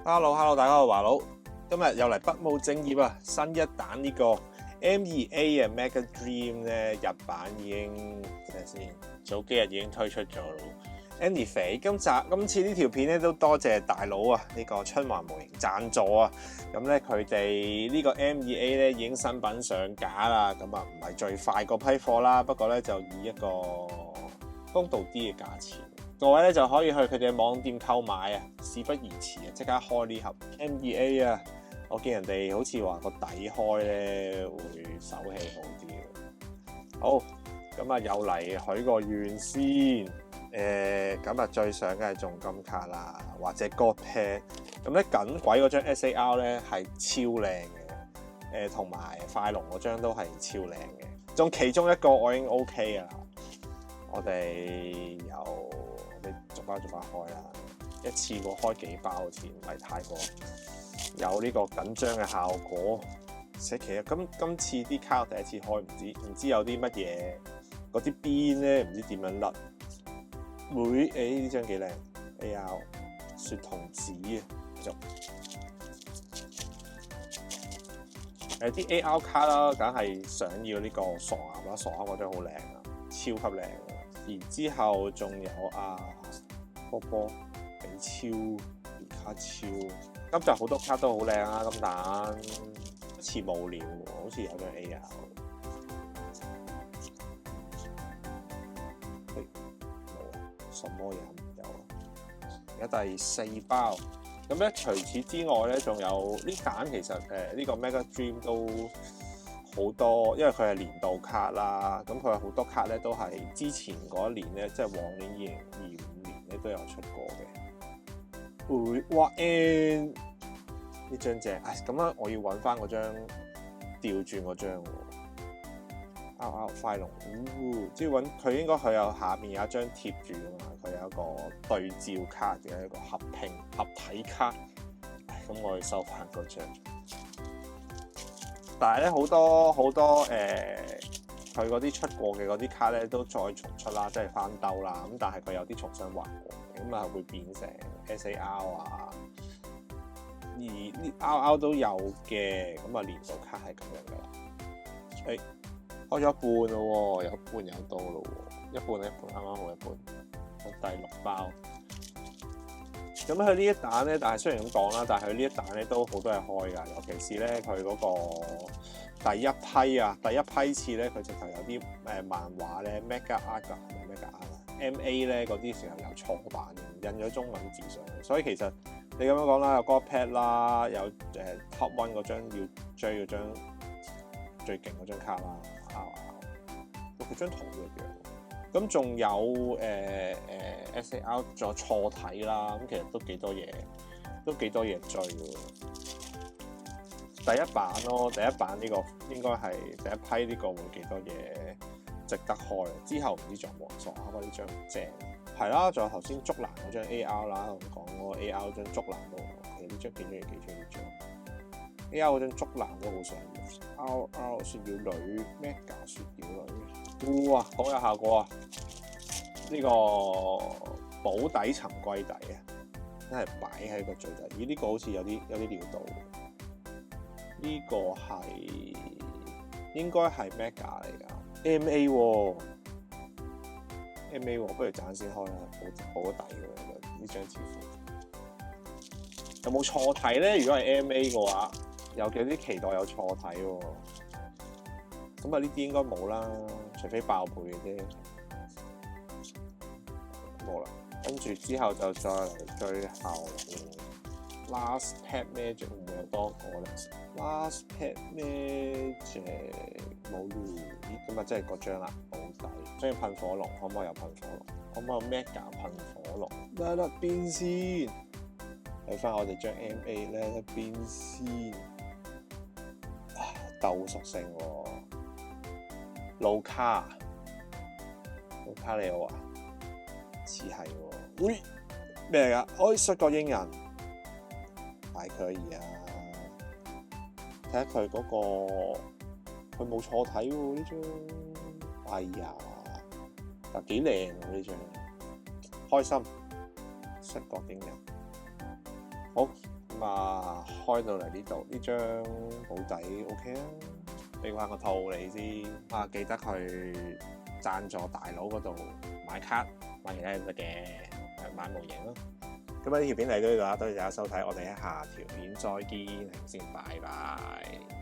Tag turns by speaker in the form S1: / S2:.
S1: Hello，大家好，華佬，今日又嚟不務正業啊！新一彈呢個 M2A 嘅 Mega Dream 咧，日版已經睇下先，早幾日已經推出咗咯。Anyway，今次呢條片咧都多謝大佬啊，呢個春華模型贊助啊。咁咧佢哋呢個 M2A 咧已經新品上架啦，咁啊唔係最快嗰批貨啦，不過咧就以一個公道啲嘅價錢。各位咧就可以去佢哋嘅網店購買啊，事不宜遲啊，即刻開呢盒 M2A 啊！我見人哋好似話個底開咧會手氣好啲。好，咁啊又嚟許個願先。咁啊最想嘅係重金卡啦，或者 God Pad。咁咧緊鬼嗰張 SAR 咧係超靚嘅，同埋快龍嗰張都係超靚嘅。仲其中一個我已經 OK 啊，我哋逐包開啦，一次過開幾包好似唔係太過有呢個緊張嘅效果。其實今次啲卡我第一次開，唔知有啲乜嘢嗰啲邊咧，唔知點樣甩。呢張幾靚 AR 雪童子啊，繼續啲 AR 卡啦，梗係想要呢個傻鴨啦，傻鴨嗰張好靚啊，超級靚啊！然之後仲有波比超、皮卡超，今集好多卡都好靚啊！金蛋一次無聊喎，好似有張 AR。什麼也唔有啊！而家第4包，咁咧除此之外咧，仲有呢彈其實呢個 Mega Dream 都好多，因為佢係年度卡啦，咁佢有好多卡咧都係之前嗰一年咧，即係往年2025年咧都有出過嘅。哇 N 呢張正，咁樣我要揾翻嗰張調轉嗰張喎。快龍，即係揾佢應該佢有下面有一張貼住啊嘛，佢有一個對照卡嘅一個合體卡，咁我要收翻嗰張。但係咧好多佢嗰啲出過嘅嗰啲卡咧都再重出啦，即係翻兜啦。咁但係佢有啲重新畫過嘅，咁啊會變成 SAR 啊，而呢 RR 都有嘅，咁啊年度卡係咁樣噶啦。開咗一半咯喎，有一半有到咯喎，一半啱啱好一半。第6包，咁佢呢一彈咧，但係雖然咁講啦，但係佢呢一彈咧都好多嘢開㗎，尤其是咧佢嗰個第一批次咧，佢直頭有啲漫畫咧 Mega Aga 唔係 Mega Aga MA 咧嗰啲時候有錯版嘅，印咗中文字上去，所以其實你咁樣講啦，有 God Pad 啦，有Top One 嗰張要追嗰張最勁嗰張卡啦。佢張圖一樣，咁仲有SAR 仲有錯體啦，咁其實都幾多嘢追喎。第一版咯，第一版呢個應該係第一批呢個會幾多嘢值得開，之後唔知仲有冇人傻啊？呢張正係啦，仲有頭先竹蘭嗰張 AR 啦，我講嗰個 AR 嗰張竹蘭都其實呢張幾中意呢張。AR 嗰張竹蘭都好想要 ，RR 雪妖女 ，Mega 雪妖女，哇，好有效果啊！呢個保底沉龜底啊，真係擺喺個最底。咦，呢個好似有啲料到，呢個係應該係 Mega 嚟㗎 ，MA 喎，MA 喎，不如陣先開啦，保底喎，呢張字符有冇錯體咧？如果係 MA 嘅話。有啲期待有錯體喎，咁啊呢啲應該冇啦，除非爆倍嘅啫，冇啦。跟住之後就再嚟最後 Last Pet Magic 會唔會有多個咧 ？Last Pet Magic 冇咯，咁啊即係嗰張啦，保底。中意噴火龍，可唔可以有噴火龍？可唔可以有 Mega 噴火龍？得邊先？睇翻我哋張 MA 咧，邊先？鬥屬性喎，盧卡你好啊，似係喎，喂咩嚟㗎？可以摔角鷹人，係可以啊，睇下佢嗰個，佢冇錯體喎呢張，哎呀，但幾靚喎呢張，開心摔角鷹人，好。咁咁啊，開到嚟呢度呢張保底 OK 啊，俾翻個套你先啊，記得去贊助大佬嗰度買卡買其他嘢得嘅，買模型咯。咁啊，呢條片嚟到呢度啦，多謝大家收睇，我哋喺下條片再見，先拜拜。